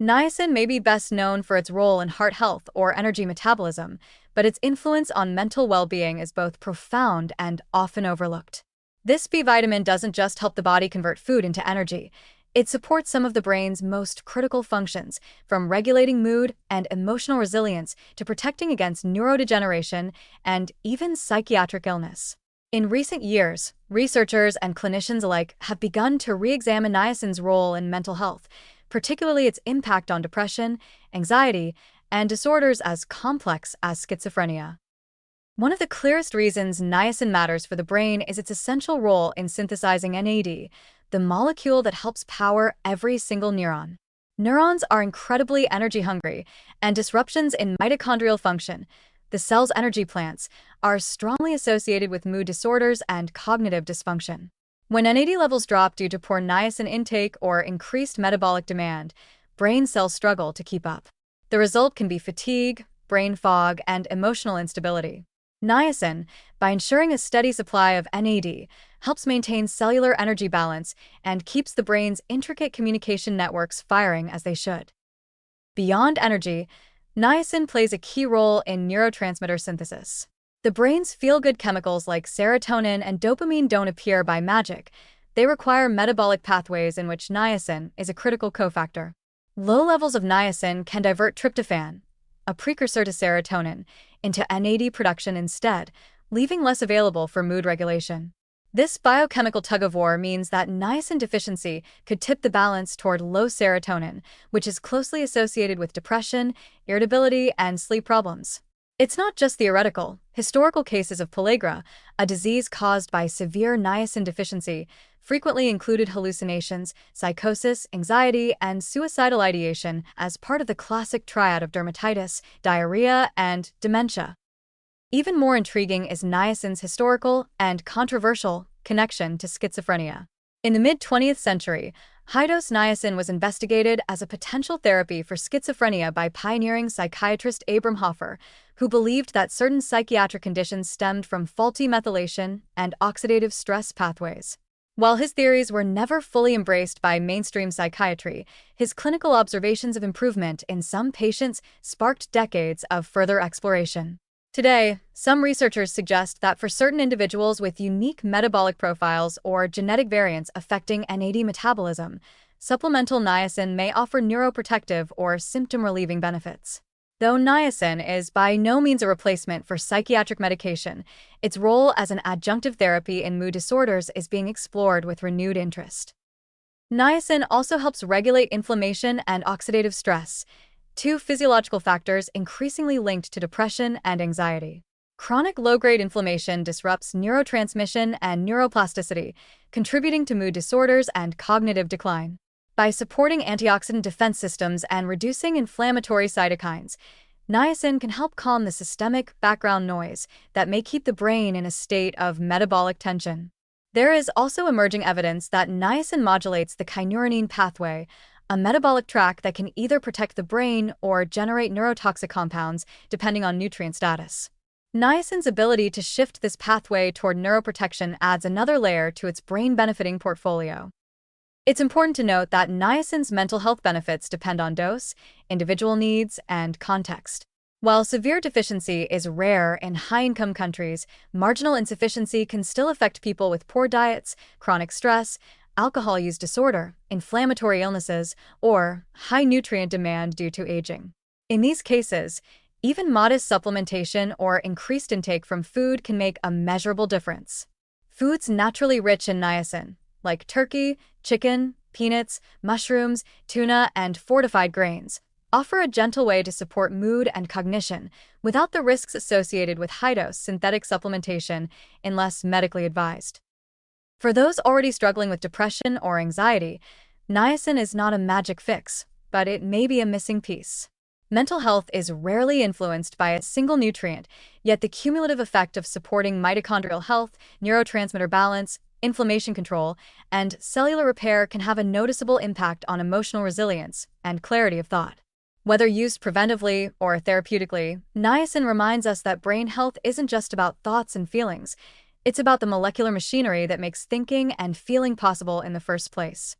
Niacin may be best known for its role in heart health or energy metabolism, but its influence on mental well-being is both profound and often overlooked. This B vitamin doesn't just help the body convert food into energy. It supports some of the brain's most critical functions, from regulating mood and emotional resilience to protecting against neurodegeneration and even psychiatric illness. In recent years, researchers and clinicians alike have begun to re-examine niacin's role in mental health, particularly its impact on depression, anxiety, and disorders as complex as schizophrenia. One of the clearest reasons niacin matters for the brain is its essential role in synthesizing NAD, the molecule that helps power every single neuron. Neurons are incredibly energy-hungry, and disruptions in mitochondrial function, the cell's energy plants, are strongly associated with mood disorders and cognitive dysfunction. When NAD levels drop due to poor niacin intake or increased metabolic demand, brain cells struggle to keep up. The result can be fatigue, brain fog, and emotional instability. Niacin, by ensuring a steady supply of NAD, helps maintain cellular energy balance and keeps the brain's intricate communication networks firing as they should. Beyond energy, niacin plays a key role in neurotransmitter synthesis. The brain's feel-good chemicals like serotonin and dopamine don't appear by magic. They require metabolic pathways in which niacin is a critical cofactor. Low levels of niacin can divert tryptophan, a precursor to serotonin, into NAD production instead, leaving less available for mood regulation. This biochemical tug-of-war means that niacin deficiency could tip the balance toward low serotonin, which is closely associated with depression, irritability, and sleep problems. It's not just theoretical. Historical cases of pellagra, a disease caused by severe niacin deficiency, frequently included hallucinations, psychosis, anxiety, and suicidal ideation as part of the classic triad of dermatitis, diarrhea, and dementia. Even more intriguing is niacin's historical and controversial connection to schizophrenia. In the mid-20th century, high-dose niacin was investigated as a potential therapy for schizophrenia by pioneering psychiatrist Abram Hoffer, who believed that certain psychiatric conditions stemmed from faulty methylation and oxidative stress pathways. While his theories were never fully embraced by mainstream psychiatry, his clinical observations of improvement in some patients sparked decades of further exploration. Today, some researchers suggest that for certain individuals with unique metabolic profiles or genetic variants affecting NAD metabolism, supplemental niacin may offer neuroprotective or symptom-relieving benefits. Though niacin is by no means a replacement for psychiatric medication, its role as an adjunctive therapy in mood disorders is being explored with renewed interest. Niacin also helps regulate inflammation and oxidative stress, two physiological factors increasingly linked to depression and anxiety. Chronic low-grade inflammation disrupts neurotransmission and neuroplasticity, contributing to mood disorders and cognitive decline. By supporting antioxidant defense systems and reducing inflammatory cytokines, niacin can help calm the systemic background noise that may keep the brain in a state of metabolic tension. There is also emerging evidence that niacin modulates the kynurenine pathway, a metabolic track that can either protect the brain or generate neurotoxic compounds depending on nutrient status. Niacin's ability to shift this pathway toward neuroprotection adds another layer to its brain-benefiting portfolio. It's important to note that niacin's mental health benefits depend on dose, individual needs, and context. While severe deficiency is rare in high-income countries, marginal insufficiency can still affect people with poor diets, chronic stress, alcohol use disorder, inflammatory illnesses, or high nutrient demand due to aging. In these cases, even modest supplementation or increased intake from food can make a measurable difference. Foods naturally rich in niacin, like turkey, chicken, peanuts, mushrooms, tuna, and fortified grains, offer a gentle way to support mood and cognition without the risks associated with high-dose synthetic supplementation unless medically advised. For those already struggling with depression or anxiety, niacin is not a magic fix, but it may be a missing piece. Mental health is rarely influenced by a single nutrient, yet the cumulative effect of supporting mitochondrial health, neurotransmitter balance, inflammation control, and cellular repair can have a noticeable impact on emotional resilience and clarity of thought. Whether used preventively or therapeutically, niacin reminds us that brain health isn't just about thoughts and feelings. It's about the molecular machinery that makes thinking and feeling possible in the first place.